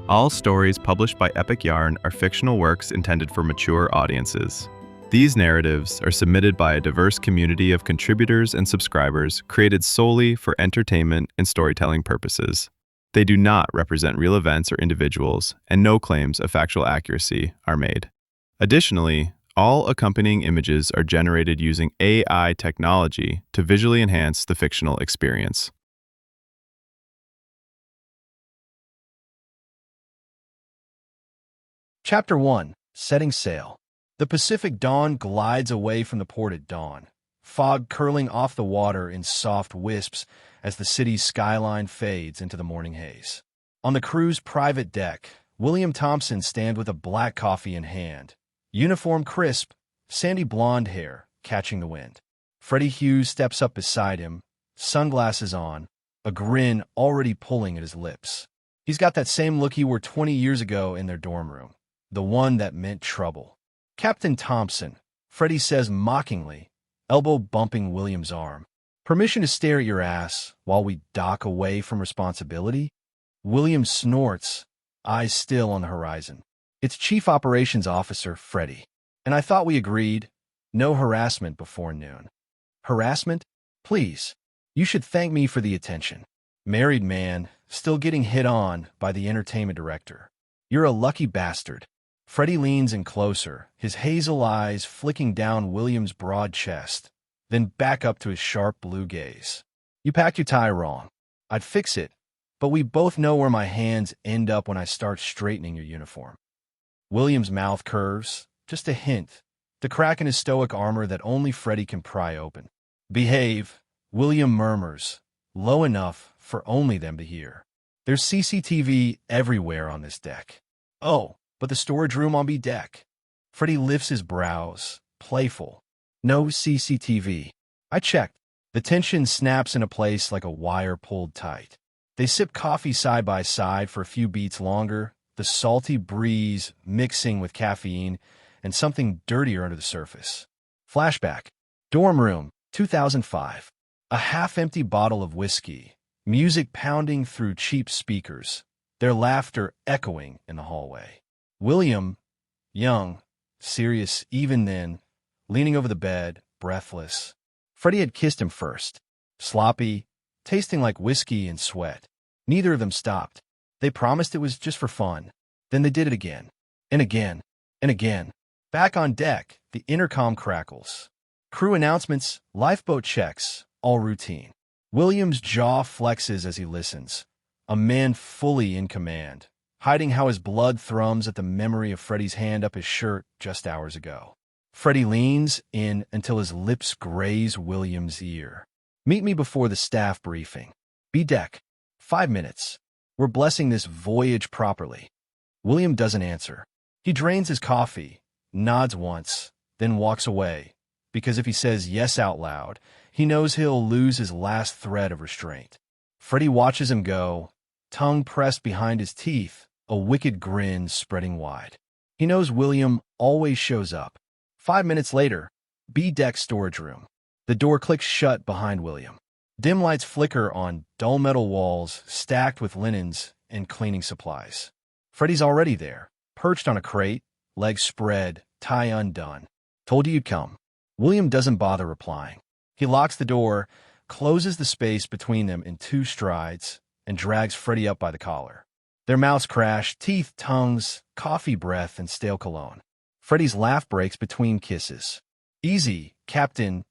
All stories published by Epic Yarn are fictional works intended for mature audiences. These narratives are submitted by a diverse community of contributors and subscribers created solely for entertainment and storytelling purposes. They do not represent real events or individuals, and no claims of factual accuracy are made. Additionally, all accompanying images are generated using AI technology to visually enhance the fictional experience. Chapter 1. Setting Sail. The Pacific dawn glides away from the port at dawn, fog curling off the water in soft wisps as the city's skyline fades into the morning haze. On the crew's private deck, William Thompson stands with a black coffee in hand, uniform crisp, sandy blonde hair catching the wind. Freddie Hughes steps up beside him, sunglasses on, a grin already pulling at his lips. He's got that same look he wore 20 years ago in their dorm room, the one that meant trouble. "Captain Thompson," Freddie says mockingly, elbow bumping William's arm. "Permission to stare at your ass while we dock away from responsibility?" William snorts, eyes still on the horizon. "It's Chief Operations Officer Freddie. And I thought we agreed, no harassment before noon." "Harassment? Please. You should thank me for the attention. Married man, still getting hit on by the entertainment director. You're a lucky bastard." Freddie leans in closer, his hazel eyes flicking down William's broad chest, then back up to his sharp blue gaze. "You packed your tie wrong. I'd fix it, but we both know where my hands end up when I start straightening your uniform." William's mouth curves, just a hint, the crack in his stoic armor that only Freddie can pry open. "Behave," William murmurs, low enough for only them to hear. "There's CCTV everywhere on this deck." "Oh, but the storage room on B deck." Freddie lifts his brows, playful. "No CCTV. I checked." The tension snaps into place like a wire pulled tight. They sip coffee side by side for a few beats longer, the salty breeze mixing with caffeine and something dirtier under the surface. Flashback. Dorm room, 2005. A half-empty bottle of whiskey, music pounding through cheap speakers, their laughter echoing in the hallway. William, young, serious even then, leaning over the bed, breathless. Freddie had kissed him first. Sloppy, tasting like whiskey and sweat. Neither of them stopped. They promised it was just for fun. Then they did it again. And again. And again. Back on deck, the intercom crackles. Crew announcements, lifeboat checks, all routine. William's jaw flexes as he listens. A man fully in command, hiding how his blood thrums at the memory of Freddie's hand up his shirt just hours ago. Freddie leans in until his lips graze William's ear. "Meet me before the staff briefing. B deck. 5 minutes. We're blessing this voyage properly." William doesn't answer. He drains his coffee, nods once, then walks away, because if he says yes out loud, he knows he'll lose his last thread of restraint. Freddie watches him go, tongue pressed behind his teeth, a wicked grin spreading wide. He knows William always shows up. 5 minutes later, B deck storage room. The door clicks shut behind William. Dim lights flicker on dull metal walls stacked with linens and cleaning supplies. Freddie's already there, perched on a crate, legs spread, tie undone. "Told you you'd come." William doesn't bother replying. He locks the door, closes the space between them in 2 strides, and drags Freddie up by the collar. Their mouths crash, teeth, tongues, coffee breath, and stale cologne. Freddie's laugh breaks between kisses. "Easy, Captain,"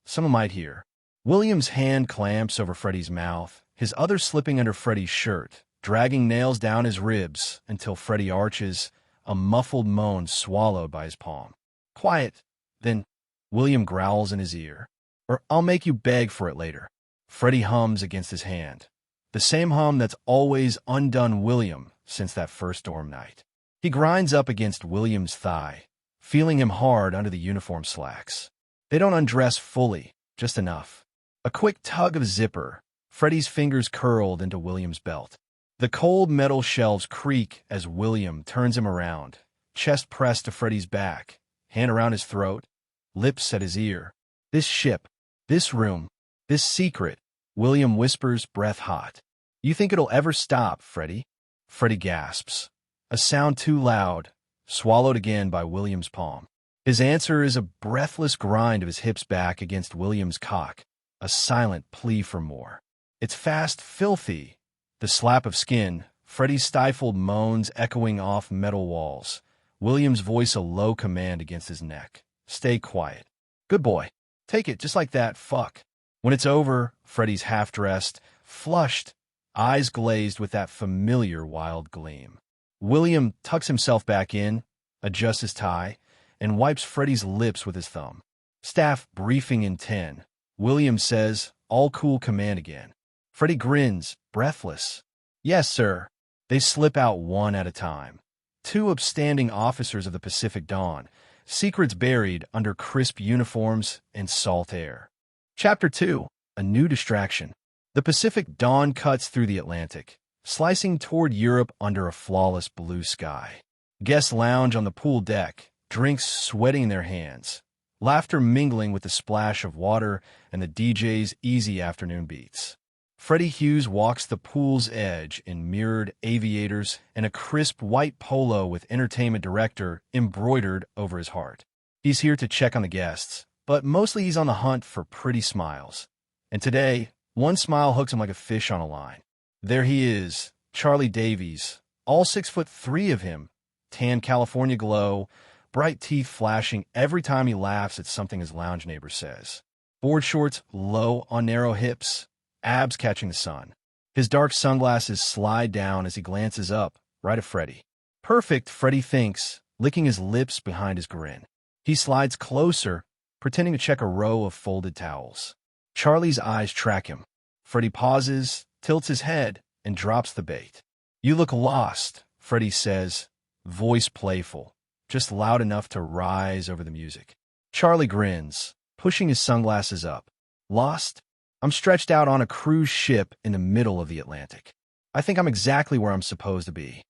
someone might hear. William's hand clamps over Freddie's mouth, his other slipping under Freddie's shirt, dragging nails down his ribs until Freddie arches, a muffled moan swallowed by his palm. "Quiet, then," William growls in his ear. "Or I'll make you beg for it later." Freddie hums against his hand. The same hum that's always undone William since that first dorm night. He grinds up against William's thigh, feeling him hard under the uniform slacks. They don't undress fully, just enough. A quick tug of zipper, Freddie's fingers curled into William's belt. The cold metal shelves creak as William turns him around, chest pressed to Freddie's back, hand around his throat, lips at his ear. "This ship, this room, this secret," William whispers, breath hot. "You think it'll ever stop, Freddie?" Freddie gasps. A sound too loud, swallowed again by William's palm. His answer is a breathless grind of his hips back against William's cock, a silent plea for more. It's fast, filthy. The slap of skin, Freddie's stifled moans echoing off metal walls. William's voice a low command against his neck. Stay quiet. Good boy. Take it, just like that, fuck. When it's over, Freddie's half-dressed, flushed, eyes glazed with that familiar wild gleam. William tucks himself back in, adjusts his tie, and wipes Freddie's lips with his thumb. Staff briefing in 10. William says, all cool command again. Freddie grins, breathless. Yes, sir. They slip out one at a time. Two upstanding officers of the Pacific Dawn, secrets buried under crisp uniforms and salt air. Chapter 2. A New Distraction. The Pacific Dawn cuts through the Atlantic, slicing toward Europe under a flawless blue sky. Guests lounge on the pool deck, drinks sweating in their hands, laughter mingling with the splash of water and the DJ's easy afternoon beats. Freddie Hughes walks the pool's edge in mirrored aviators and a crisp white polo with entertainment director embroidered over his heart. He's here to check on the guests, but mostly he's on the hunt for pretty smiles. And today, one smile hooks him like a fish on a line. There he is, Charlie Davies, all 6'3" of him, tan California glow, bright teeth flashing every time he laughs at something his lounge neighbor says. Board shorts low on narrow hips, abs catching the sun. His dark sunglasses slide down as he glances up, right at Freddie. Perfect, Freddie thinks, licking his lips behind his grin. He slides closer, pretending to check a row of folded towels. Charlie's eyes track him. Freddie pauses, tilts his head, and drops the bait. You look lost, Freddie says, voice playful, just loud enough to rise over the music. Charlie grins, pushing his sunglasses up. Lost? I'm stretched out on a cruise ship in the middle of the Atlantic. I think I'm exactly where I'm supposed to be.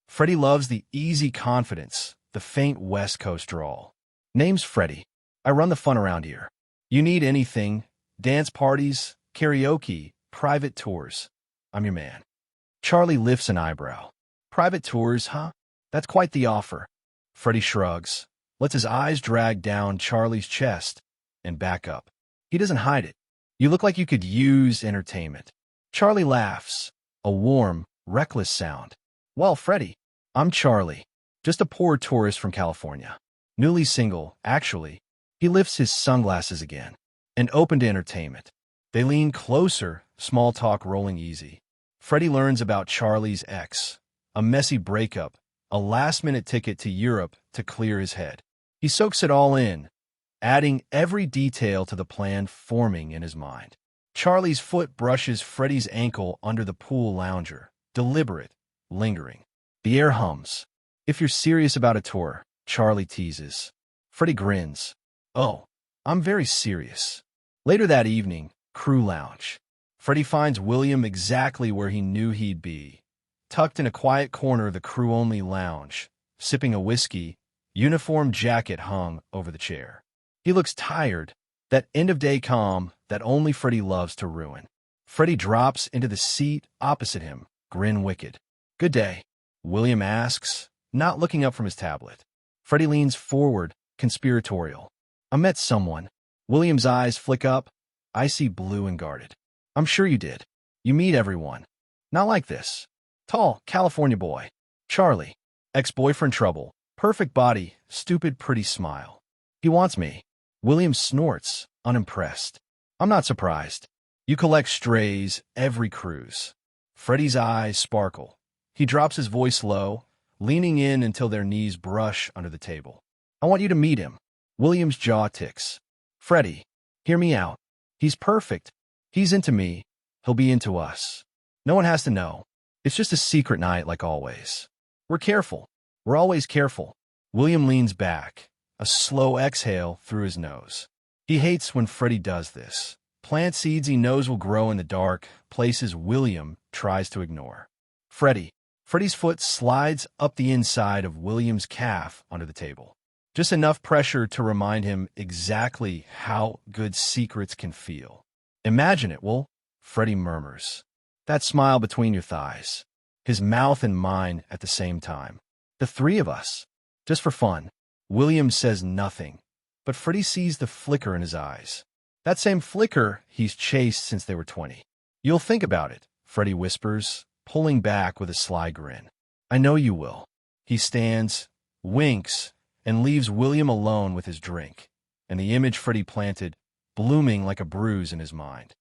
Freddie loves the easy confidence, the faint West Coast drawl. Name's Freddie. I run the fun around here. You need anything, dance parties, karaoke, private tours. I'm your man. Charlie lifts an eyebrow. Private tours, huh? That's quite the offer. Freddie shrugs, lets his eyes drag down Charlie's chest, and back up. He doesn't hide it. You look like you could use entertainment. Charlie laughs, a warm, reckless sound. Well, Freddie, I'm Charlie, just a poor tourist from California. Newly single, actually. He lifts his sunglasses again, and open to entertainment. They lean closer, small talk rolling easy. Freddie learns about Charlie's ex, a messy breakup, a last-minute ticket to Europe to clear his head. He soaks it all in, adding every detail to the plan forming in his mind. Charlie's foot brushes Freddie's ankle under the pool lounger, deliberate, lingering. The air hums. If you're serious about a tour, Charlie teases. Freddie grins. Oh, I'm very serious. Later that evening, crew lounge. Freddie finds William exactly where he knew he'd be, tucked in a quiet corner of the crew-only lounge, sipping a whiskey, uniform jacket hung over the chair. He looks tired, that end-of-day calm that only Freddie loves to ruin. Freddie drops into the seat opposite him, grin wicked. Good day, William asks, not looking up from his tablet. Freddie leans forward, conspiratorial. I met someone. William's eyes flick up, icy blue and guarded. I'm sure you did. You meet everyone. Not like this. Tall, California boy. Charlie. Ex-boyfriend trouble. Perfect body, stupid pretty smile. He wants me. William snorts, unimpressed. I'm not surprised. You collect strays every cruise. Freddie's eyes sparkle. He drops his voice low, leaning in until their knees brush under the table. I want you to meet him. William's jaw ticks. Freddie, hear me out. He's perfect. He's into me. He'll be into us. No one has to know. It's just a secret night like always. We're careful. We're always careful. William leans back, a slow exhale through his nose. He hates when Freddie does this. Plant seeds he knows will grow in the dark, places William tries to ignore. Freddie's foot slides up the inside of William's calf under the table. Just enough pressure to remind him exactly how good secrets can feel. Imagine it, Will, Freddie murmurs. That smile between your thighs. his mouth and mine at the same time. The three of us. Just for fun. William says nothing, but Freddie sees the flicker in his eyes. That same flicker he's chased since they were 20. You'll think about it, Freddie whispers, pulling back with a sly grin. I know you will. He stands, winks, and leaves William alone with his drink, and the image Freddie planted, blooming like a bruise in his mind.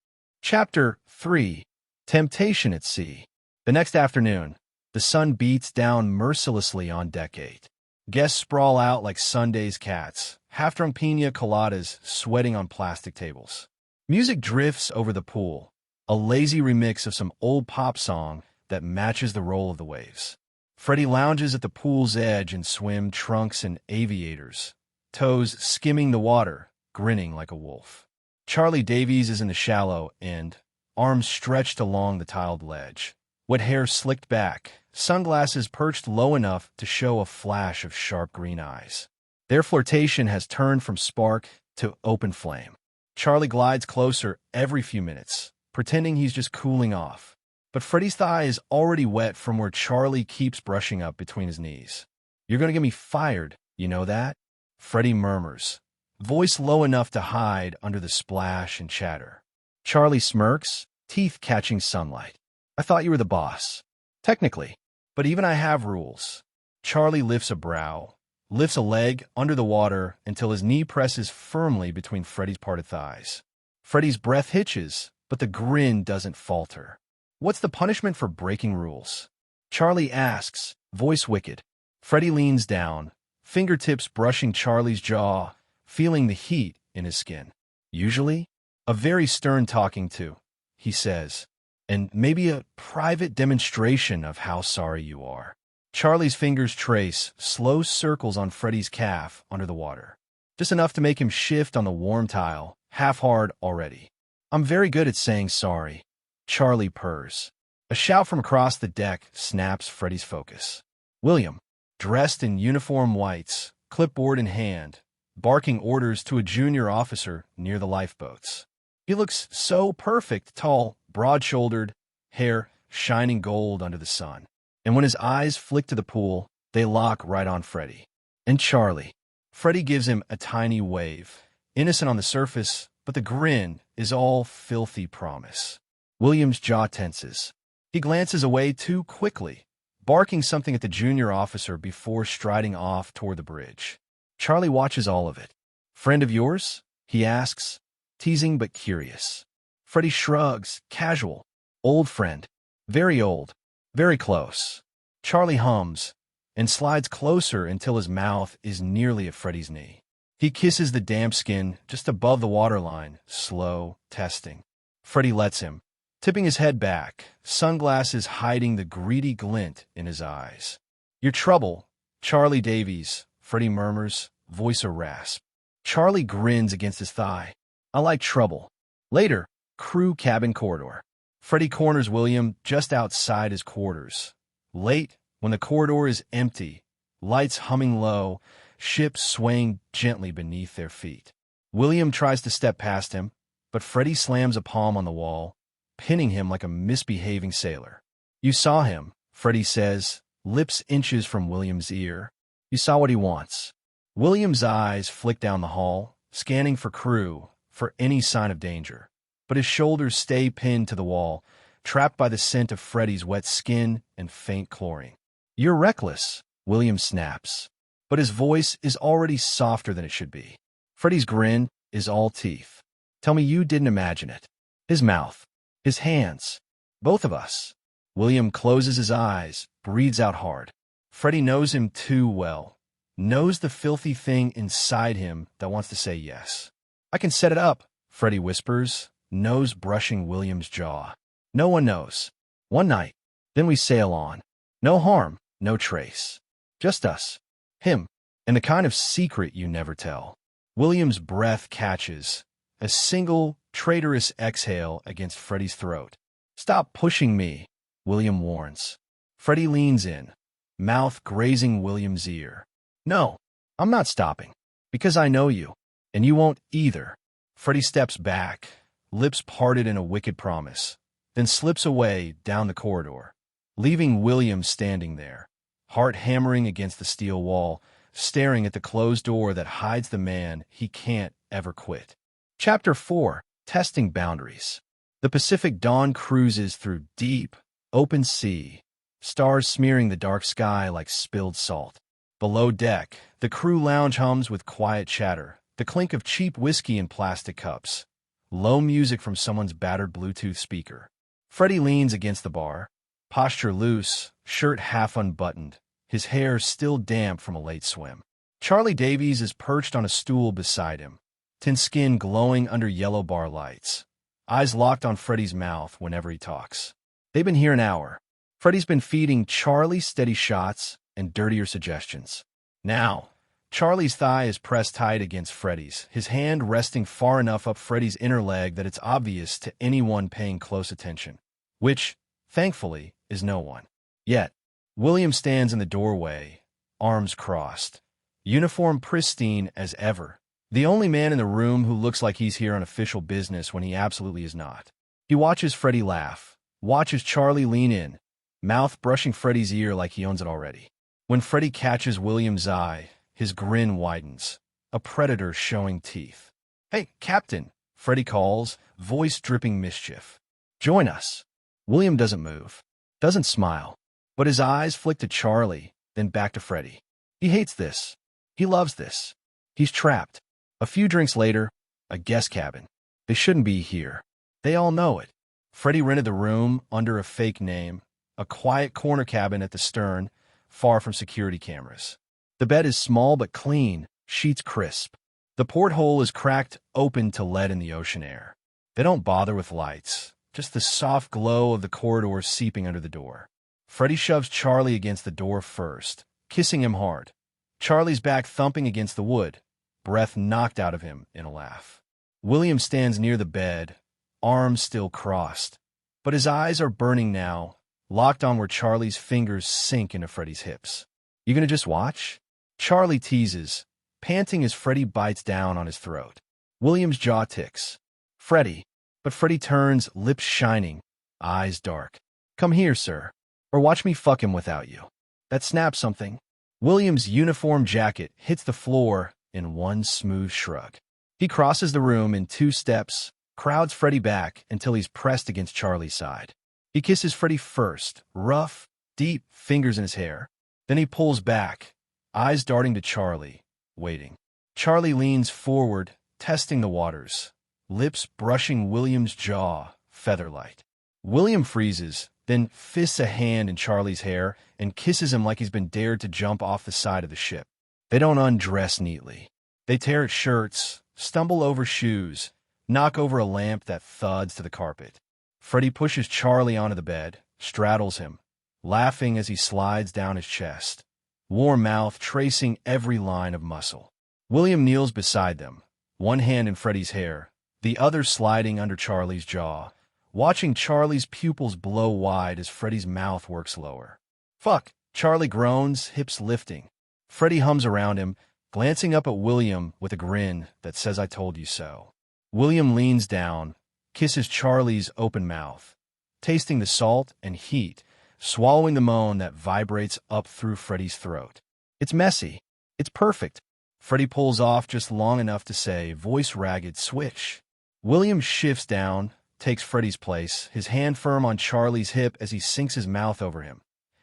Chapter 3. Temptation at Sea. The next afternoon, the sun beats down mercilessly on deck 8. Guests sprawl out like Sunday's cats, half-drunk piña coladas sweating on plastic tables. Music drifts over the pool, a lazy remix of some old pop song that matches the roll of the waves. Freddie lounges at the pool's edge in swim trunks and aviators, toes skimming the water, grinning like a wolf. Charlie Davies is in the shallow end, arms stretched along the tiled ledge. Wet hair slicked back, sunglasses perched low enough to show a flash of sharp green eyes. Their flirtation has turned from spark to open flame. Charlie glides closer every few minutes, pretending he's just cooling off. But Freddie's thigh is already wet from where Charlie keeps brushing up between his knees. You're gonna get me fired, you know that? Freddie murmurs, voice low enough to hide under the splash and chatter. Charlie smirks, teeth catching sunlight. I thought you were the boss. Technically, but even I have rules. Charlie lifts a brow, lifts a leg under the water until his knee presses firmly between Freddie's parted thighs. Freddie's breath hitches, but the grin doesn't falter. What's the punishment for breaking rules? Charlie asks, voice wicked. Freddie leans down, fingertips brushing Charlie's jaw, feeling the heat in his skin. Usually, a very stern talking to, he says, and maybe a private demonstration of how sorry you are. Charlie's fingers trace slow circles on Freddie's calf under the water, just enough to make him shift on the warm tile, half hard already. I'm very good at saying sorry. Charlie purrs. A shout from across the deck snaps Freddie's focus. William, dressed in uniform whites, clipboard in hand, barking orders to a junior officer near the lifeboats. He looks so perfect, tall, broad-shouldered, hair shining gold under the sun. And when his eyes flick to the pool, they lock right on Freddie. And Charlie. Freddie gives him a tiny wave, innocent on the surface, but the grin is all filthy promise. William's jaw tenses. He glances away too quickly, barking something at the junior officer before striding off toward the bridge. Charlie watches all of it. Friend of yours? He asks, teasing but curious. Freddie shrugs, casual. Old friend. Very old. Very close. Charlie hums and slides closer until his mouth is nearly at Freddie's knee. He kisses the damp skin just above the waterline, slow, testing. Freddie lets him, tipping his head back, sunglasses hiding the greedy glint in his eyes. Your trouble, Charlie Davies, Freddie murmurs, voice a rasp. Charlie grins against his thigh. I like trouble. Later, crew cabin corridor. Freddie corners William just outside his quarters. Late, when the corridor is empty, lights humming low, ships swaying gently beneath their feet. William tries to step past him, but Freddie slams a palm on the wall, pinning him like a misbehaving sailor. You saw him, Freddie says, lips inches from William's ear. You saw what he wants. William's eyes flick down the hall, scanning for crew, for any sign of danger. But his shoulders stay pinned to the wall, trapped by the scent of Freddie's wet skin and faint chlorine. You're reckless, William snaps. But his voice is already softer than it should be. Freddie's grin is all teeth. Tell me you didn't imagine it. His mouth. His hands. Both of us. William closes his eyes, breathes out hard. Freddie knows him too well. Knows the filthy thing inside him that wants to say yes. I can set it up, Freddie whispers, nose brushing William's jaw. No one knows. One night. Then we sail on. No harm, no trace. Just us. Him. And the kind of secret you never tell. William's breath catches. A single, traitorous exhale against Freddie's throat. Stop pushing me, William warns. Freddie leans in, mouth grazing William's ear. No, I'm not stopping. Because I know you. And you won't either. Freddie steps back, lips parted in a wicked promise, then slips away down the corridor. leaving William standing there, heart hammering against the steel wall, staring at the closed door that hides the man he can't ever quit. Chapter 4: Testing Boundaries. The Pacific dawn cruises through deep, open sea, stars smearing the dark sky like spilled salt. Below deck, the crew lounge hums with quiet chatter, the clink of cheap whiskey in plastic cups, low music from someone's battered Bluetooth speaker. Freddie leans against the bar, posture loose, shirt half unbuttoned, his hair still damp from a late swim. Charlie Davies is perched on a stool beside him, tin skin glowing under yellow bar lights, eyes locked on Freddie's mouth whenever he talks. They've been here an hour. Freddie's been feeding Charlie steady shots and dirtier suggestions. Now, Charlie's thigh is pressed tight against Freddie's, his hand resting far enough up Freddie's inner leg that it's obvious to anyone paying close attention, which, thankfully, is no one. Yet, William stands in the doorway, arms crossed, uniform pristine as ever, the only man in the room who looks like he's here on official business when he absolutely is not. He watches Freddie laugh, watches Charlie lean in, mouth brushing Freddie's ear like he owns it already. When Freddie catches William's eye, his grin widens, a predator showing teeth. "Hey, Captain," Freddie calls, voice dripping mischief. "Join us." William doesn't move, doesn't smile, but his eyes flick to Charlie, then back to Freddie. He hates this. He loves this. He's trapped. A few drinks later, a guest cabin. They shouldn't be here. They all know it. Freddie rented the room under a fake name, a quiet corner cabin at the stern, far from security cameras. The bed is small but clean, sheets crisp. The porthole is cracked open to let in the ocean air. They don't bother with lights, just the soft glow of the corridor seeping under the door. Freddie shoves Charlie against the door first, kissing him hard. Charlie's back thumping against the wood, breath knocked out of him in a laugh. William stands near the bed, arms still crossed, but his eyes are burning now, locked on where Charlie's fingers sink into Freddie's hips. "You gonna just watch?" Charlie teases, panting as Freddie bites down on his throat. William's jaw ticks. "Freddie," but Freddie turns, lips shining, eyes dark. "Come here, sir, or watch me fuck him without you." That snaps something. William's uniform jacket hits the floor in one smooth shrug. He crosses the room in 2 steps, crowds Freddie back until he's pressed against Charlie's side. He kisses Freddie first, rough, deep fingers in his hair. Then he pulls back, eyes darting to Charlie, waiting. Charlie leans forward, testing the waters, lips brushing William's jaw, feather-light. William freezes, then fists a hand in Charlie's hair and kisses him like he's been dared to jump off the side of the ship. They don't undress neatly. They tear at shirts, stumble over shoes, knock over a lamp that thuds to the carpet. Freddie pushes Charlie onto the bed, straddles him, laughing as he slides down his chest, warm mouth tracing every line of muscle. William kneels beside them, one hand in Freddie's hair, the other sliding under Charlie's jaw, watching Charlie's pupils blow wide as Freddie's mouth works lower. "Fuck," Charlie groans, hips lifting. Freddie hums around him, glancing up at William with a grin that says "I told you so." William leans down, kisses Charlie's open mouth, tasting the salt and heat, swallowing the moan that vibrates up through Freddie's throat. It's messy. It's perfect. Freddie pulls off just long enough to say, voice ragged, "Swish." William shifts down, takes Freddie's place, his hand firm on Charlie's hip as he sinks his mouth over him.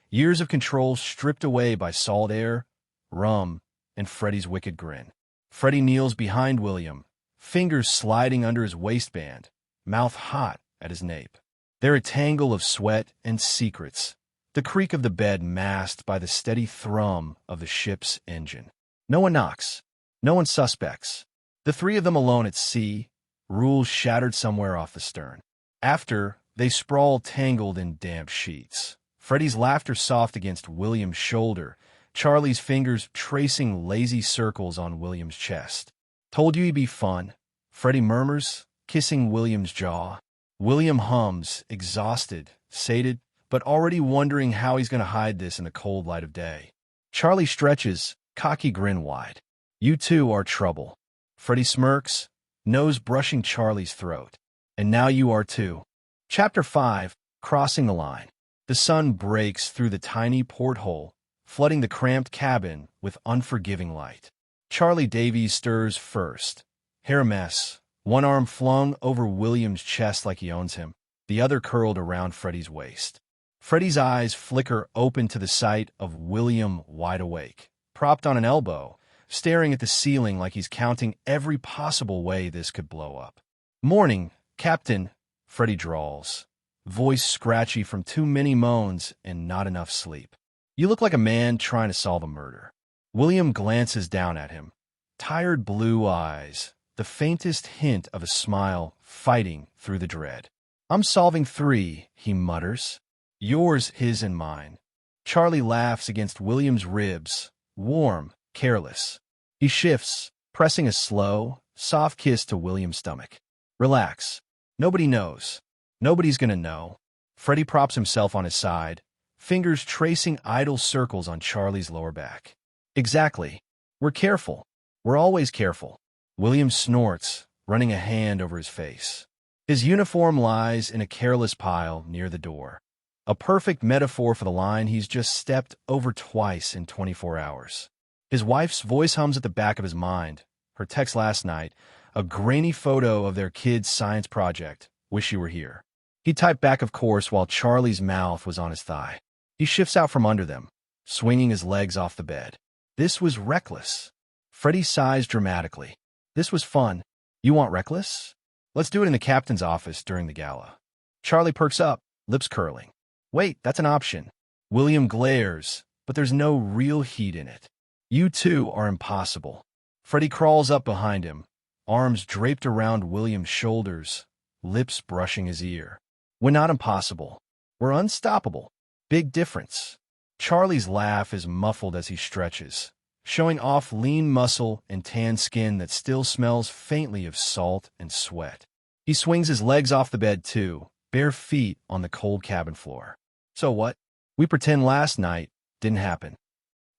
Years of control stripped away by salt air, rum, and Freddie's wicked grin. Freddie kneels behind William, fingers sliding under his waistband, mouth hot at his nape. They're a tangle of sweat and secrets, the creak of the bed masked by the steady thrum of the ship's engine. No one knocks. No one suspects. The 3 of them alone at sea, rules shattered somewhere off the stern. After, they sprawl tangled in damp sheets. Freddie's laughter soft against William's shoulder, Charlie's fingers tracing lazy circles on William's chest. "Told you he'd be fun," Freddie murmurs, kissing William's jaw. William hums, exhausted, sated, but already wondering how he's going to hide this in the cold light of day. Charlie stretches, cocky grin wide. "You two are trouble." Freddie smirks, nose brushing Charlie's throat. "And now you are too." Chapter 5: Crossing the Line. The sun breaks through the tiny porthole, flooding the cramped cabin with unforgiving light. Charlie Davies stirs first, hair a mess, one arm flung over William's chest like he owns him, the other curled around Freddie's waist. Freddie's eyes flicker open to the sight of William wide awake, propped on an elbow, staring at the ceiling like he's counting every possible way this could blow up. "Morning, Captain," Freddie drawls, voice scratchy from too many moans and not enough sleep. "You look like a man trying to solve a murder." William glances down at him, tired blue eyes, the faintest hint of a smile fighting through the dread. "I'm solving 3, he mutters. "Yours, his, and mine." Charlie laughs against William's ribs, warm, careless. He shifts, pressing a slow, soft kiss to William's stomach. "Relax. Nobody knows. Nobody's gonna know." Freddie props himself on his side, fingers tracing idle circles on Charlie's lower back. "Exactly. We're careful. We're always careful." William snorts, running a hand over his face. His uniform lies in a careless pile near the door. A perfect metaphor for the line he's just stepped over twice in 24 hours. His wife's voice hums at the back of his mind. Her text last night, a grainy photo of their kid's science project. "Wish you were here." He typed back, of course, while Charlie's mouth was on his thigh. He shifts out from under them, swinging his legs off the bed. This was reckless. Freddie sighs dramatically. "This was fun. You want reckless? Let's do it in the captain's office during the gala." Charlie perks up, lips curling. "Wait, that's an option." William glares, but there's no real heat in it. "You two are impossible." Freddie crawls up behind him, arms draped around William's shoulders, lips brushing his ear. "We're not impossible. We're unstoppable. Big difference." Charlie's laugh is muffled as he stretches, showing off lean muscle and tan skin that still smells faintly of salt and sweat. He swings his legs off the bed too, bare feet on the cold cabin floor. "So what? We pretend last night didn't happen?"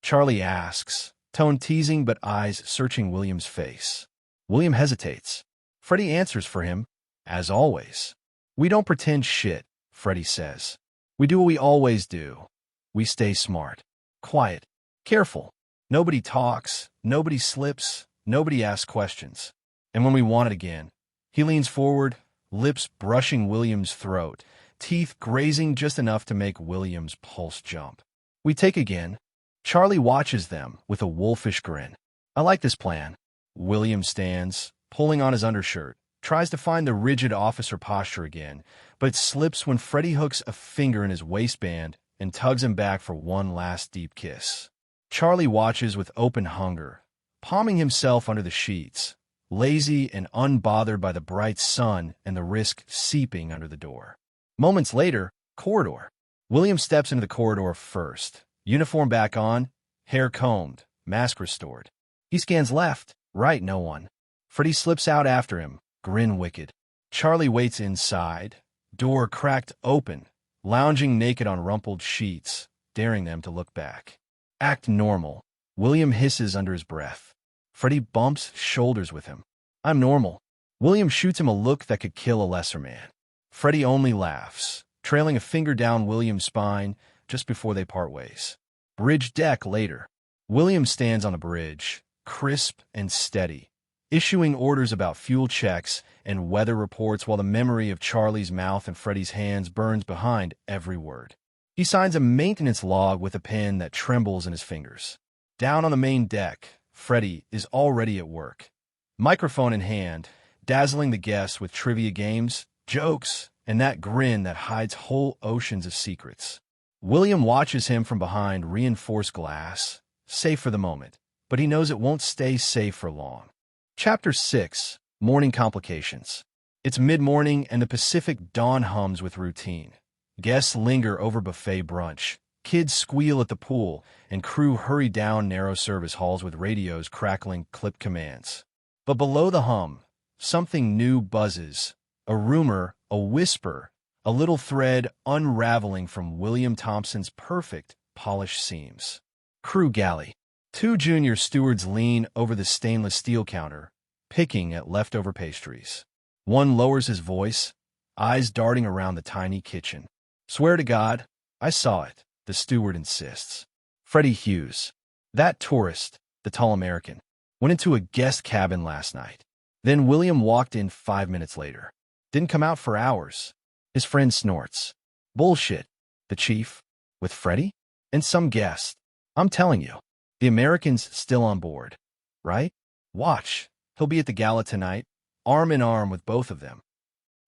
Charlie asks, tone teasing but eyes searching William's face. William hesitates. Freddie answers for him, as always. "We don't pretend shit," Freddie says. "We do what we always do. We stay smart, quiet, careful. Nobody talks, nobody slips, nobody asks questions. And when we want it again." He leans forward, lips brushing William's throat, teeth grazing just enough to make William's pulse jump. "We take again." Charlie watches them with a wolfish grin. "I like this plan." William stands, pulling on his undershirt, tries to find the rigid officer posture again, but it slips when Freddie hooks a finger in his waistband and tugs him back for one last deep kiss. Charlie watches with open hunger, palming himself under the sheets, lazy and unbothered by the bright sun and the risk seeping under the door. Moments later, corridor. William steps into the corridor first, uniform back on, hair combed, mask restored. He scans left, right, no one. Freddie slips out after him, grin wicked. Charlie waits inside, door cracked open, lounging naked on rumpled sheets, daring them to look back. "Act normal," William hisses under his breath. Freddie bumps shoulders with him. "I'm normal." William shoots him a look that could kill a lesser man. Freddie only laughs, trailing a finger down William's spine just before they part ways. Bridge deck later. William stands on the bridge, crisp and steady, issuing orders about fuel checks and weather reports while the memory of Charlie's mouth and Freddie's hands burns behind every word. He signs a maintenance log with a pen that trembles in his fingers. Down on the main deck, Freddie is already at work, microphone in hand, dazzling the guests with trivia games, jokes, and that grin that hides whole oceans of secrets. William watches him from behind reinforced glass, safe for the moment, but he knows it won't stay safe for long. Chapter 6, Morning Complications. It's mid-morning and the Pacific dawn hums with routine. Guests linger over buffet brunch, kids squeal at the pool, and crew hurry down narrow service halls with radios crackling clip commands. But below the hum, something new buzzes, a rumor, a whisper, a little thread unraveling from William Thompson's perfect, polished seams. Crew galley. 2 junior stewards lean over the stainless steel counter, picking at leftover pastries. One lowers his voice, eyes darting around the tiny kitchen. "Swear to God, I saw it, the steward insists. Freddie Hughes, that tourist, the tall American, went into a guest cabin last night. Then William walked in 5 minutes later. Didn't come out for hours. His friend snorts. Bullshit. The chief? With Freddie? And some guest. I'm telling you, the American's still on board. Right? Watch. He'll be at the gala tonight, arm in arm with both of them.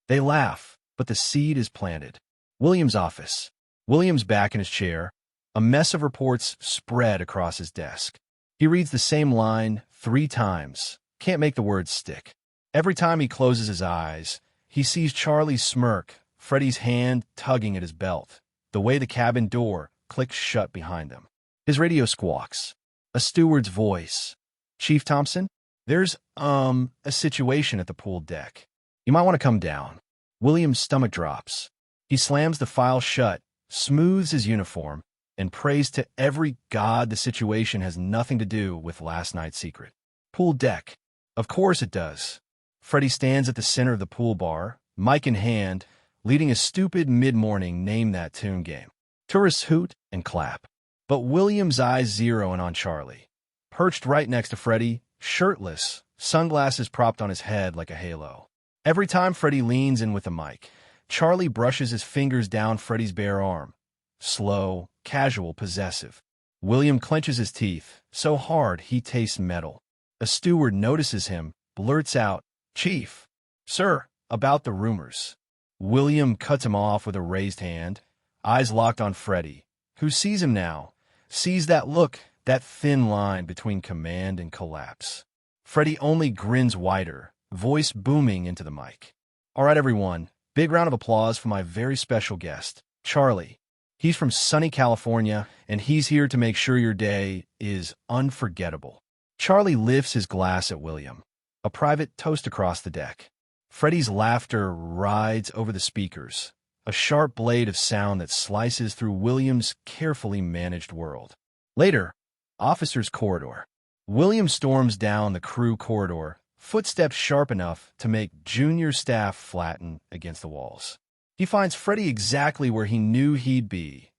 They laugh, but the seed is planted. William's office. William's back in his chair. A mess of reports spread across his desk. He reads the same line 3 times. Can't make the words stick. Every time he closes his eyes, he sees Charlie's smirk, Freddie's hand tugging at his belt, the way the cabin door clicks shut behind them. His radio squawks. A steward's voice. Chief Thompson, there's, a situation at the pool deck. You might want to come down. William's stomach drops. He slams the file shut, smooths his uniform, and prays to every god the situation has nothing to do with last night's secret. Pool deck. Of course it does. Freddie stands at the center of the pool bar, mic in hand, leading a stupid mid-morning name-that-tune game. Tourists hoot and clap. But William's eyes zero in on Charlie. Perched right next to Freddie, shirtless, sunglasses propped on his head like a halo. Every time Freddie leans in with the mic, Charlie brushes his fingers down Freddie's bare arm. Slow, casual, possessive. William clenches his teeth, so hard he tastes metal. A steward notices him, blurts out, "Chief, sir, about the rumors." William cuts him off with a raised hand, eyes locked on Freddie, who sees him now, sees that look, that thin line between command and collapse. Freddie only grins wider, voice booming into the mic. "All right, everyone, big round of applause for my very special guest, Charlie. He's from sunny California, and he's here to make sure your day is unforgettable." Charlie lifts his glass at William, a private toast across the deck. Freddie's laughter rides over the speakers, a sharp blade of sound that slices through William's carefully managed world. Later, officers' corridor. William storms down the crew corridor, footsteps sharp enough to make junior staff flatten against the walls. He finds Freddie exactly where he knew he'd be.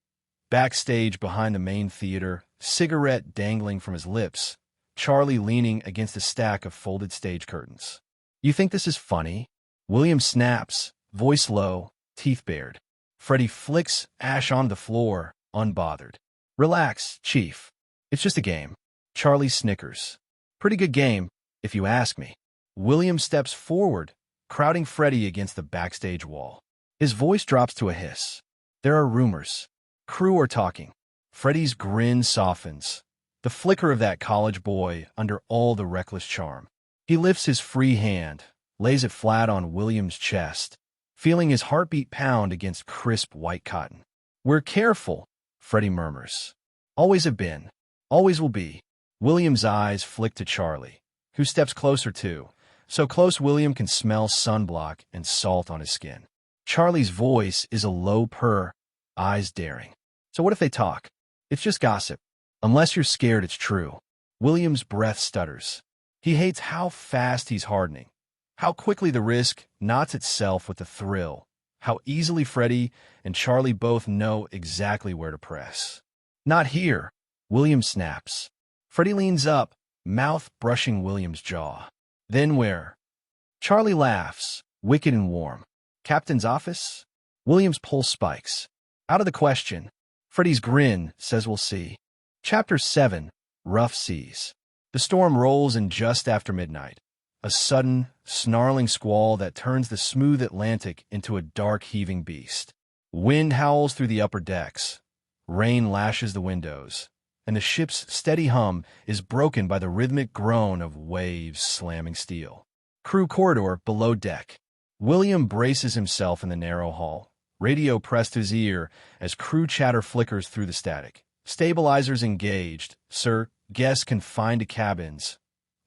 Backstage behind the main theater, cigarette dangling from his lips, Charlie leaning against a stack of folded stage curtains. "You think this is funny?" William snaps, voice low, teeth bared. Freddie flicks ash on the floor, unbothered. "Relax, Chief. It's just a game." Charlie snickers. "Pretty good game, if you ask me." William steps forward, crowding Freddie against the backstage wall. His voice drops to a hiss. "There are rumors. Crew are talking." Freddie's grin softens, the flicker of that college boy under all the reckless charm. He lifts his free hand, lays it flat on William's chest, feeling his heartbeat pound against crisp white cotton. "We're careful," Freddie murmurs. "Always have been. Always will be." William's eyes flick to Charlie, who steps closer too, so close William can smell sunblock and salt on his skin. Charlie's voice is a low purr, eyes daring. "So what if they talk? It's just gossip. Unless you're scared it's true." William's breath stutters. He hates how fast he's hardening, how quickly the risk knots itself with the thrill, how easily Freddie and Charlie both know exactly where to press. "Not here," William snaps. Freddie leans up, mouth brushing William's jaw. "Then where?" Charlie laughs, wicked and warm. "Captain's office?" William's pulse spikes. "Out of the question." Freddie's grin says we'll see. Chapter 7, Rough Seas. The storm rolls in just after midnight, a sudden, snarling squall that turns the smooth Atlantic into a dark, heaving beast. Wind howls through the upper decks. Rain lashes the windows, and the ship's steady hum is broken by the rhythmic groan of waves slamming steel. Crew corridor below deck. William braces himself in the narrow hall, radio pressed to his ear as crew chatter flickers through the static. "Stabilizers engaged, sir. Guests confined to cabins.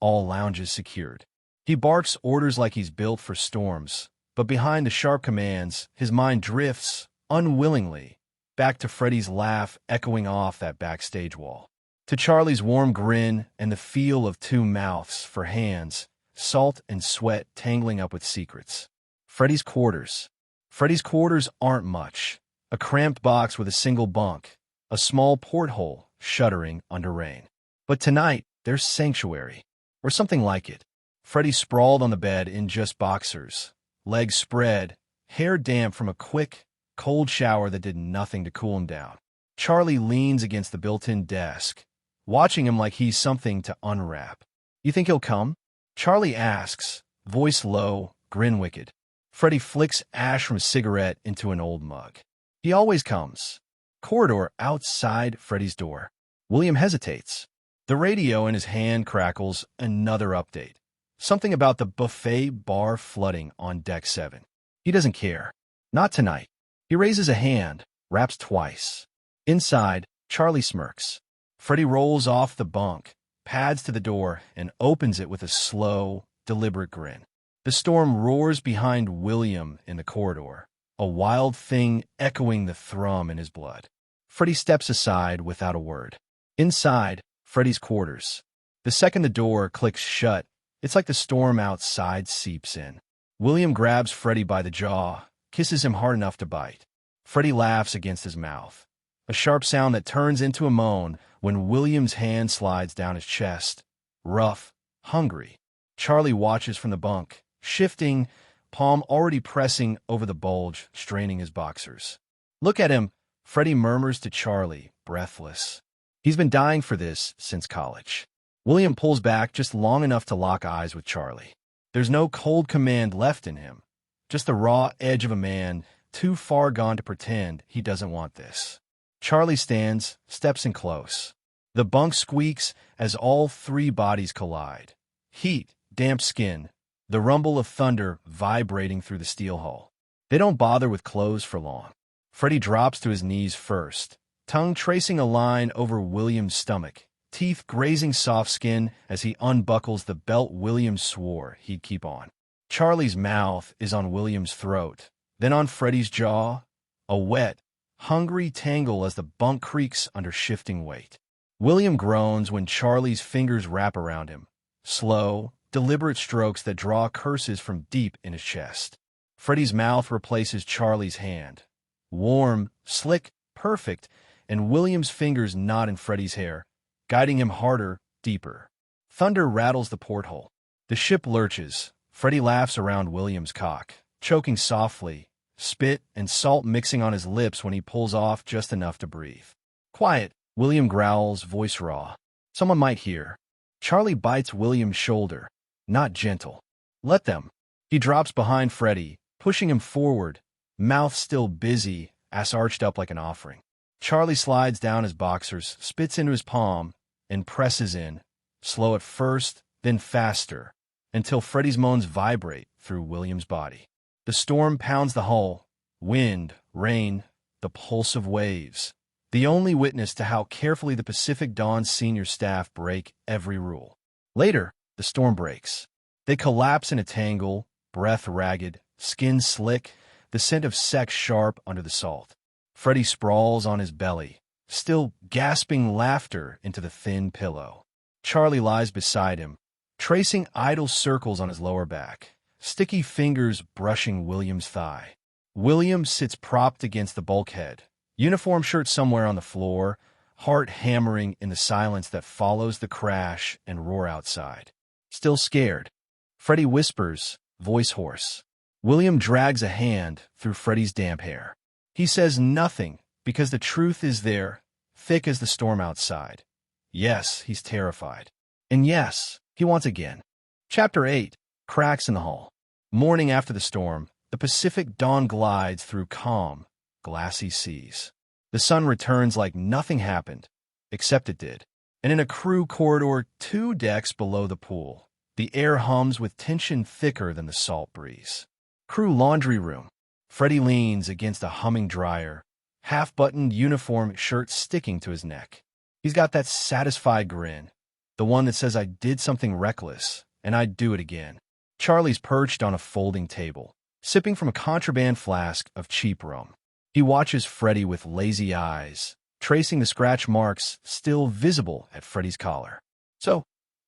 All lounges secured." He barks orders like he's built for storms, but behind the sharp commands, his mind drifts, unwillingly, back to Freddie's laugh echoing off that backstage wall, to Charlie's warm grin and the feel of 2 mouths for hands, salt and sweat tangling up with secrets. Freddie's quarters. Freddie's quarters aren't much. A cramped box with a single bunk, a small porthole shuddering under rain. But tonight, there's sanctuary, or something like it. Freddie sprawled on the bed in just boxers, legs spread, hair damp from a quick, cold shower that did nothing to cool him down. Charlie leans against the built-in desk, watching him like he's something to unwrap. "You think he'll come?" Charlie asks, voice low, grin wicked. Freddie flicks ash from a cigarette into an old mug. "He always comes." Corridor outside Freddie's door. William hesitates. The radio in his hand crackles another update. Something about the buffet bar flooding on deck 7. He doesn't care. Not tonight. He raises a hand, raps twice. Inside, Charlie smirks. Freddie rolls off the bunk, pads to the door, and opens it with a slow, deliberate grin. The storm roars behind William in the corridor, a wild thing echoing the thrum in his blood. Freddie steps aside without a word. Inside, Freddie's quarters. The second the door clicks shut, it's like the storm outside seeps in. William grabs Freddie by the jaw, kisses him hard enough to bite. Freddie laughs against his mouth, a sharp sound that turns into a moan when William's hand slides down his chest, rough, hungry. Charlie watches from the bunk, shifting, palm already pressing over the bulge, straining his boxers. "Look at him," Freddie murmurs to Charlie, breathless. He's been dying for this since college. William pulls back just long enough to lock eyes with Charlie. There's no cold command left in him, just the raw edge of a man too far gone to pretend he doesn't want this. Charlie stands, steps in close. The bunk squeaks as all three bodies collide. Heat, damp skin, the rumble of thunder vibrating through the steel hull. They don't bother with clothes for long. Freddie drops to his knees first, tongue tracing a line over William's stomach, teeth grazing soft skin as he unbuckles the belt William swore he'd keep on. Charlie's mouth is on William's throat, then on Freddie's jaw, a wet, hungry tangle as the bunk creaks under shifting weight. William groans when Charlie's fingers wrap around him, slow, deliberate strokes that draw curses from deep in his chest. Freddie's mouth replaces Charlie's hand, warm, slick, perfect, and William's fingers knot in Freddie's hair, guiding him harder, deeper. Thunder rattles the porthole. The ship lurches. Freddie laughs around William's cock, choking softly, spit and salt mixing on his lips when he pulls off just enough to breathe. "Quiet," William growls, voice raw. "Someone might hear." Charlie bites William's shoulder, not gentle. "Let them." He drops behind Freddie, pushing him forward, mouth still busy, ass arched up like an offering. Charlie slides down his boxers, spits into his palm, and presses in, slow at first, then faster, until Freddie's moans vibrate through William's body. The storm pounds the hull, wind, rain, the pulse of waves, the only witness to how carefully the Pacific Dawn's senior staff break every rule. Later, the storm breaks. They collapse in a tangle, breath ragged, skin slick, the scent of sex sharp under the salt. Freddie sprawls on his belly, still gasping laughter into the thin pillow. Charlie lies beside him, tracing idle circles on his lower back, sticky fingers brushing William's thigh. William sits propped against the bulkhead, uniform shirt somewhere on the floor, heart hammering in the silence that follows the crash and roar outside. Still scared, Freddie whispers, voice hoarse. William drags a hand through Freddie's damp hair. He says nothing because the truth is there, thick as the storm outside. Yes, he's terrified. And yes, he wants again. Chapter 8. Cracks in the hull. Morning after the storm, the Pacific Dawn glides through calm, glassy seas. The sun returns like nothing happened, except it did. And in a crew corridor 2 decks below the pool, the air hums with tension thicker than the salt breeze. Crew laundry room. Freddie leans against a humming dryer, half-buttoned uniform shirt sticking to his neck. He's got that satisfied grin, the one that says I did something reckless, and I'd do it again. Charlie's perched on a folding table, sipping from a contraband flask of cheap rum. He watches Freddie with lazy eyes, tracing the scratch marks still visible at Freddie's collar. "So,"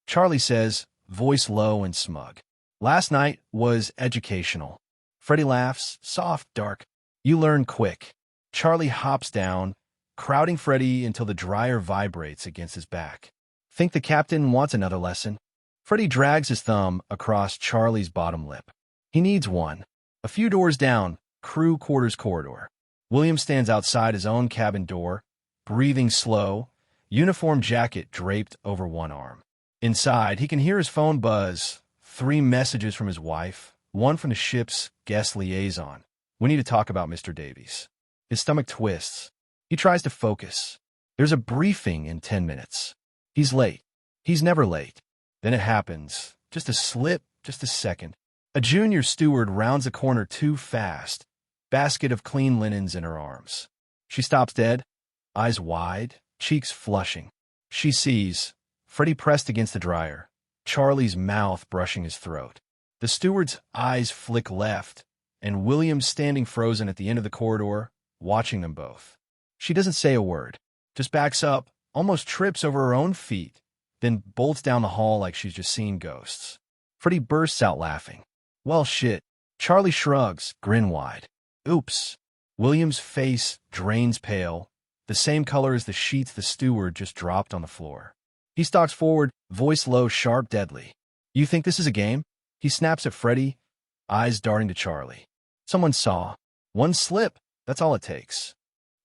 Charlie says, voice low and smug. "Last night was educational." Freddie laughs, soft, dark. "You learn quick." Charlie hops down, crowding Freddie until the dryer vibrates against his back. Think the captain wants another lesson? Freddie drags his thumb across Charlie's bottom lip. He needs one. A few doors down, crew quarters corridor. William stands outside his own cabin door, breathing slow, uniform jacket draped over one arm. Inside, he can hear his phone buzz. 3 messages from his wife, one from the ship's guest liaison. We need to talk about Mr. Davies. His stomach twists. He tries to focus. There's a briefing in 10 minutes. He's late. He's never late. Then it happens. Just a slip, just a second. A junior steward rounds the corner too fast. Basket of clean linens in her arms. She stops dead, eyes wide, cheeks flushing. She sees Freddie pressed against the dryer, Charlie's mouth brushing his throat. The steward's eyes flick left, and William standing frozen at the end of the corridor, watching them both. She doesn't say a word, just backs up, almost trips over her own feet, then bolts down the hall like she's just seen ghosts. Freddie bursts out laughing. Well, shit. Charlie shrugs, grin wide. Oops. William's face drains pale, the same color as the sheets the steward just dropped on the floor. He stalks forward, voice low, sharp, deadly. You think this is a game? He snaps at Freddie, eyes darting to Charlie. Someone saw. One slip, that's all it takes.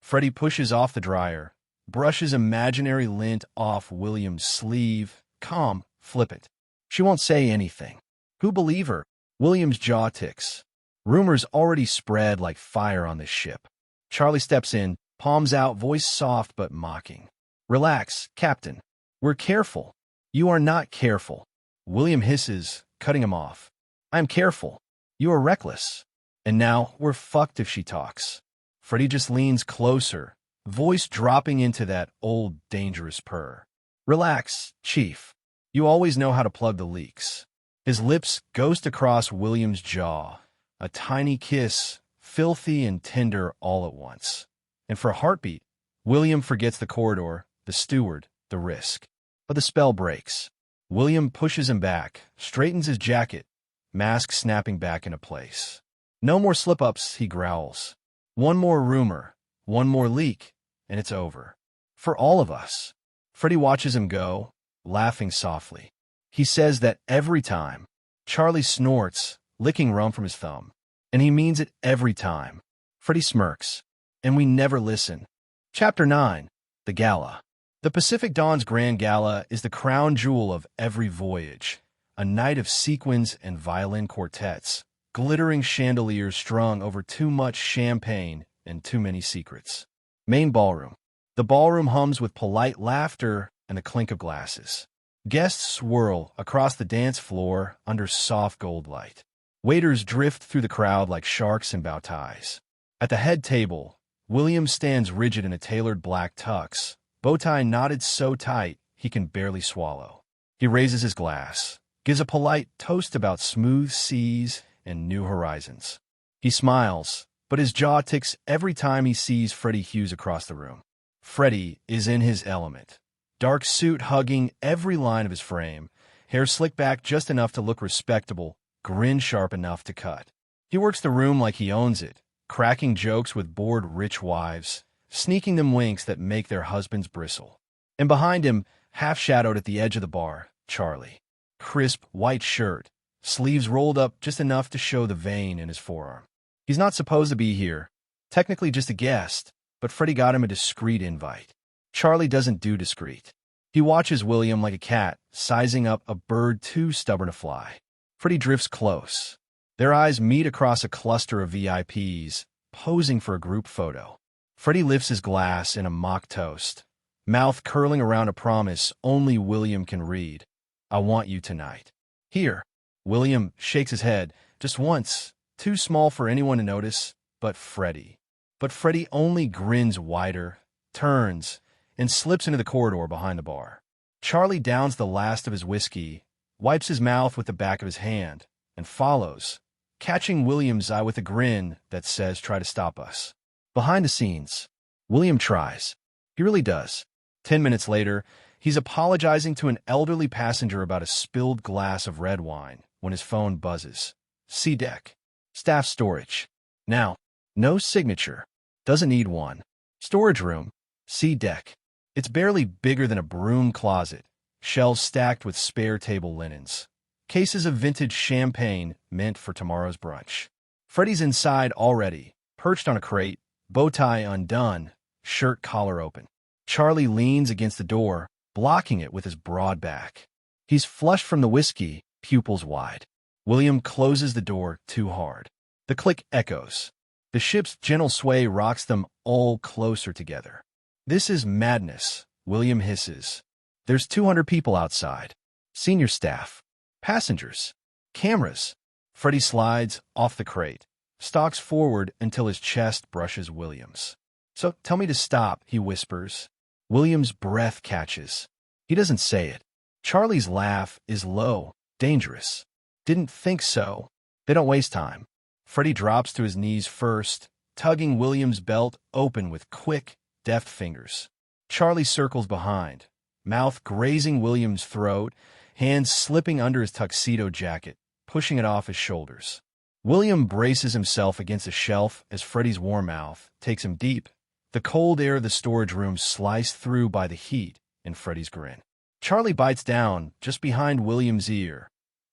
Freddie pushes off the dryer, brushes imaginary lint off William's sleeve. Calm, flippant. She won't say anything. Who believe her? William's jaw ticks. Rumors already spread like fire on this ship. Charlie steps in, palms out, voice soft but mocking. Relax, Captain. We're careful. You are not careful. William hisses, cutting him off. I'm careful. You are reckless. And now we're fucked if she talks. Freddie just leans closer, voice dropping into that old dangerous purr. Relax, Chief. You always know how to plug the leaks. His lips ghost across William's jaw, a tiny kiss, filthy and tender all at once. And for a heartbeat, William forgets the corridor, the steward, the risk. But the spell breaks. William pushes him back, straightens his jacket, mask snapping back into place. No more slip-ups, he growls. One more rumor, one more leak, and it's over. For all of us. Freddie watches him go, laughing softly. He says that every time. Charlie snorts, licking rum from his thumb. And he means it every time. Freddie smirks. And we never listen. Chapter 9. The Gala. The Pacific Dawn's Grand Gala is the crown jewel of every voyage. A night of sequins and violin quartets, glittering chandeliers strung over too much champagne and too many secrets. Main ballroom. The ballroom hums with polite laughter and the clink of glasses. Guests swirl across the dance floor under soft gold light. Waiters drift through the crowd like sharks in bow ties. At the head table, William stands rigid in a tailored black tux, bow tie knotted so tight he can barely swallow. He raises his glass, gives a polite toast about smooth seas and new horizons. He smiles, but his jaw ticks every time he sees Freddie Hughes across the room. Freddie is in his element. Dark suit hugging every line of his frame, hair slicked back just enough to look respectable, grin sharp enough to cut. He works the room like he owns it, cracking jokes with bored rich wives, sneaking them winks that make their husbands bristle. And behind him, half-shadowed at the edge of the bar, Charlie. Crisp white shirt, sleeves rolled up just enough to show the vein in his forearm. He's not supposed to be here, technically just a guest, but Freddie got him a discreet invite. Charlie doesn't do discreet. He watches William like a cat, sizing up a bird too stubborn to fly. Freddie drifts close. Their eyes meet across a cluster of VIPs, posing for a group photo. Freddie lifts his glass in a mock toast, mouth curling around a promise only William can read. I want you tonight. Here. William shakes his head, just once, too small for anyone to notice, but Freddie. But Freddie only grins wider, turns, and slips into the corridor behind the bar. Charlie downs the last of his whiskey, wipes his mouth with the back of his hand, and follows, catching William's eye with a grin that says, try to stop us. Behind the scenes, William tries. He really does. 10 minutes later, he's apologizing to an elderly passenger about a spilled glass of red wine when his phone buzzes. C deck. Staff storage. Now, no signature. Doesn't need one. Storage room. C deck. It's barely bigger than a broom closet. Shelves stacked with spare table linens. Cases of vintage champagne meant for tomorrow's brunch. Freddie's inside already, perched on a crate, bow tie undone, shirt collar open. Charlie leans against the door, blocking it with his broad back. He's flushed from the whiskey, pupils wide. William closes the door too hard. The click echoes. The ship's gentle sway rocks them all closer together. This is madness, William hisses. There's 200 people outside. Senior staff. Passengers. Cameras. Freddie slides off the crate, stalks forward until his chest brushes William's. So tell me to stop, he whispers. William's breath catches. He doesn't say it. Charlie's laugh is low, dangerous. Didn't think so. They don't waste time. Freddie drops to his knees first, tugging William's belt open with quick, deft fingers. Charlie circles behind, mouth grazing William's throat, hands slipping under his tuxedo jacket, pushing it off his shoulders. William braces himself against a shelf as Freddie's warm mouth takes him deep, the cold air of the storage room sliced through by the heat in Freddie's grin. Charlie bites down just behind William's ear,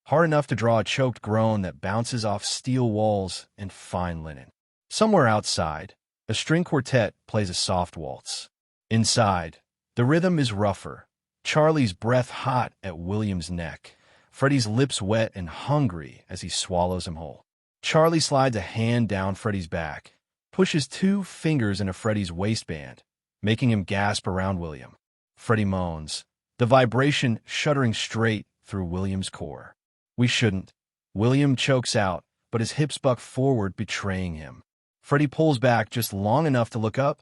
hard enough to draw a choked groan that bounces off steel walls and fine linen. Somewhere outside, a string quartet plays a soft waltz. Inside, the rhythm is rougher, Charlie's breath hot at William's neck, Freddie's lips wet and hungry as he swallows him whole. Charlie slides a hand down Freddie's back, pushes 2 fingers into Freddie's waistband, making him gasp around William. Freddie moans, the vibration shuddering straight through William's core. We shouldn't. William chokes out, but his hips buck forward, betraying him. Freddie pulls back just long enough to look up,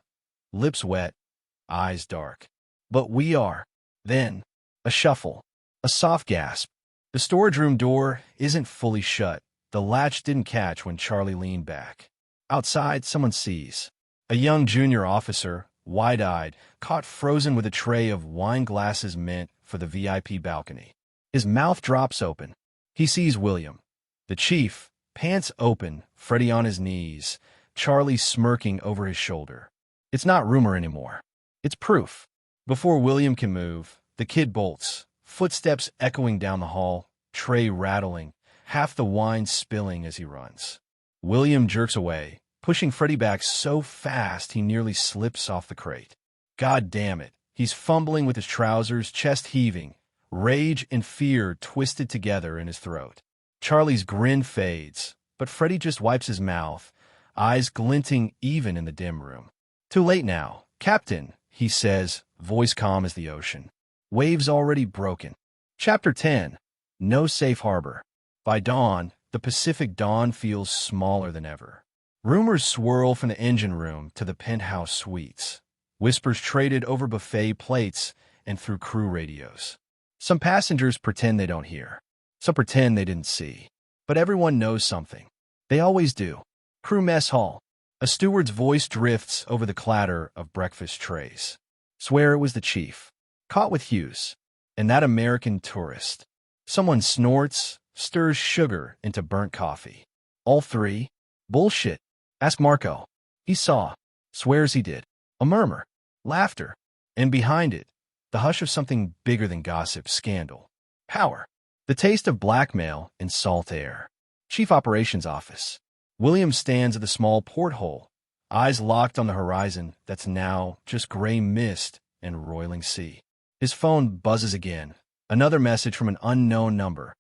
lips wet, eyes dark. But we are. Then, a shuffle, a soft gasp. The storage room door isn't fully shut. The latch didn't catch when Charlie leaned back. Outside, someone sees. A young junior officer, wide-eyed, caught frozen with a tray of wine glasses meant for the VIP balcony. His mouth drops open. He sees William. The chief, pants open, Freddie on his knees, Charlie smirking over his shoulder. It's not rumor anymore. It's proof. Before William can move, the kid bolts, footsteps echoing down the hall, tray rattling, half the wine spilling as he runs. William jerks away, pushing Freddie back so fast he nearly slips off the crate. God damn it. He's fumbling with his trousers, chest heaving, rage and fear twisted together in his throat. Charlie's grin fades, but Freddie just wipes his mouth, eyes glinting even in the dim room. Too late now. Captain, he says, voice calm as the ocean. Waves already broken. Chapter 10. No Safe Harbor. By dawn, the Pacific dawn feels smaller than ever. Rumors swirl from the engine room to the penthouse suites. Whispers traded over buffet plates and through crew radios. Some passengers pretend they don't hear. Some pretend they didn't see. But everyone knows something. They always do. Crew mess hall. A steward's voice drifts over the clatter of breakfast trays. Swear it was the chief. Caught with Hughes. And that American tourist. Someone snorts, stirs sugar into burnt coffee. All 3? Bullshit. Ask Marco. He saw. Swears he did. A murmur. Laughter. And behind it, the hush of something bigger than gossip, scandal. Power. The taste of blackmail in salt air. Chief Operations Office. William stands at the small porthole, eyes locked on the horizon that's now just gray mist and roiling sea. His phone buzzes again. Another message from an unknown number.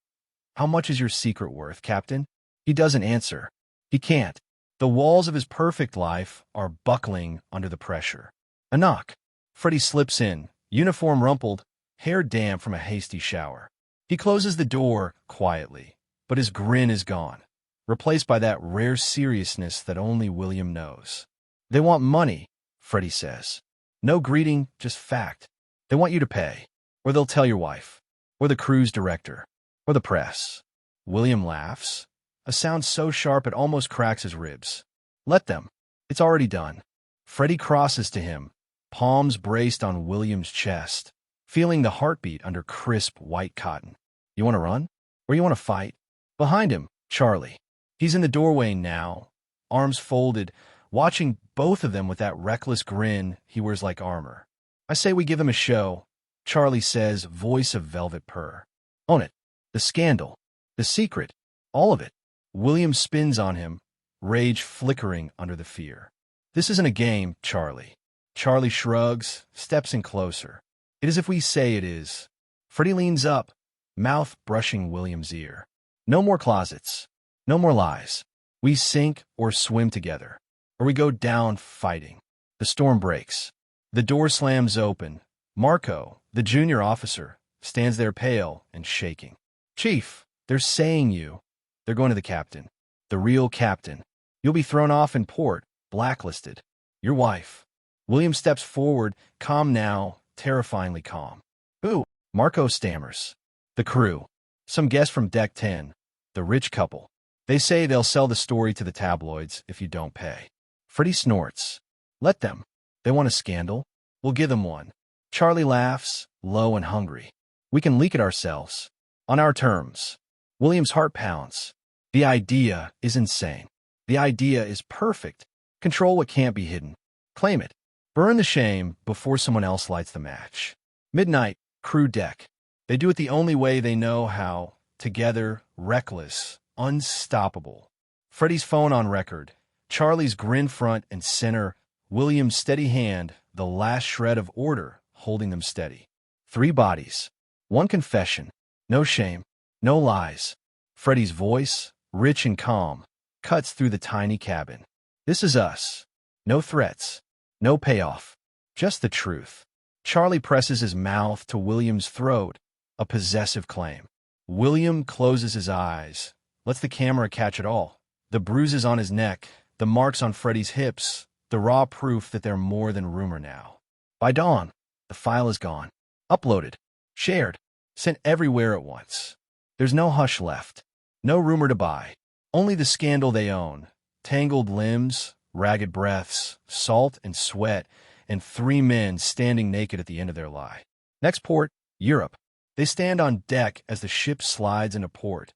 How much is your secret worth, Captain? He doesn't answer. He can't. The walls of his perfect life are buckling under the pressure. A knock. Freddie slips in, uniform rumpled, hair damp from a hasty shower. He closes the door quietly, but his grin is gone, replaced by that rare seriousness that only William knows. They want money, Freddie says. No greeting, just fact. They want you to pay, or they'll tell your wife, or the cruise director, or the press. William laughs, a sound so sharp it almost cracks his ribs. Let them. It's already done. Freddie crosses to him, palms braced on William's chest, feeling the heartbeat under crisp white cotton. You want to run? Or you want to fight? Behind him, Charlie. He's in the doorway now, arms folded, watching both of them with that reckless grin he wears like armor. I say we give them a show, Charlie says, voice of velvet purr. Own it. The scandal. The secret. All of it. William spins on him, rage flickering under the fear. This isn't a game, Charlie. Charlie shrugs, steps in closer. It is if we say it is. Freddie leans up, mouth brushing William's ear. No more closets. No more lies. We sink or swim together. Or we go down fighting. The storm breaks. The door slams open. Marco, the junior officer, stands there pale and shaking. Chief, they're saying you. They're going to the captain. The real captain. You'll be thrown off in port, blacklisted. Your wife. William steps forward, calm now, terrifyingly calm. Who? Marco stammers. The crew. Some guest from Deck 10. The rich couple. They say they'll sell the story to the tabloids if you don't pay. Freddie snorts. Let them. They want a scandal? We'll give them one. Charlie laughs, low and hungry. We can leak it ourselves. On our terms. William's heart pounds. The idea is insane. The idea is perfect. Control what can't be hidden. Claim it. Burn the shame before someone else lights the match. Midnight, crew deck. They do it the only way they know how. Together, reckless, unstoppable. Freddie's phone on record. Charlie's grin front and center. William's steady hand, the last shred of order, holding them steady. 3 bodies. 1 confession. No shame. No lies. Freddie's voice, rich and calm, cuts through the tiny cabin. This is us. No threats. No payoff. Just the truth. Charlie presses his mouth to William's throat, a possessive claim. William closes his eyes, lets the camera catch it all. The bruises on his neck, the marks on Freddie's hips, the raw proof that they're more than rumor now. By dawn, the file is gone. Uploaded. Shared. Sent everywhere at once. There's no hush left. No rumor to buy. Only the scandal they own. Tangled limbs, ragged breaths, salt and sweat, and 3 men standing naked at the end of their lie. Next port, Europe. They stand on deck as the ship slides into port.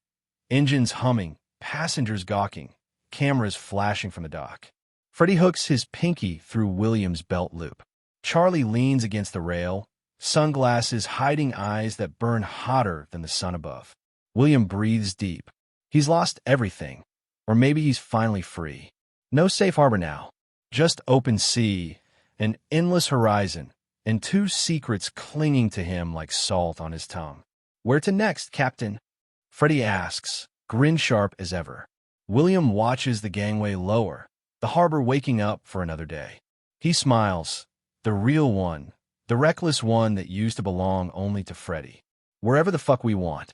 Engines humming, passengers gawking, cameras flashing from the dock. Freddie hooks his pinky through William's belt loop. Charlie leans against the rail, sunglasses hiding eyes that burn hotter than the sun above. William breathes deep. He's lost everything. Or maybe he's finally free. No safe harbor now. Just open sea, an endless horizon, and 2 secrets clinging to him like salt on his tongue. Where to next, Captain? Freddie asks, grin sharp as ever. William watches the gangway lower, the harbor waking up for another day. He smiles, the real one, the reckless one that used to belong only to Freddie. Wherever the fuck we want.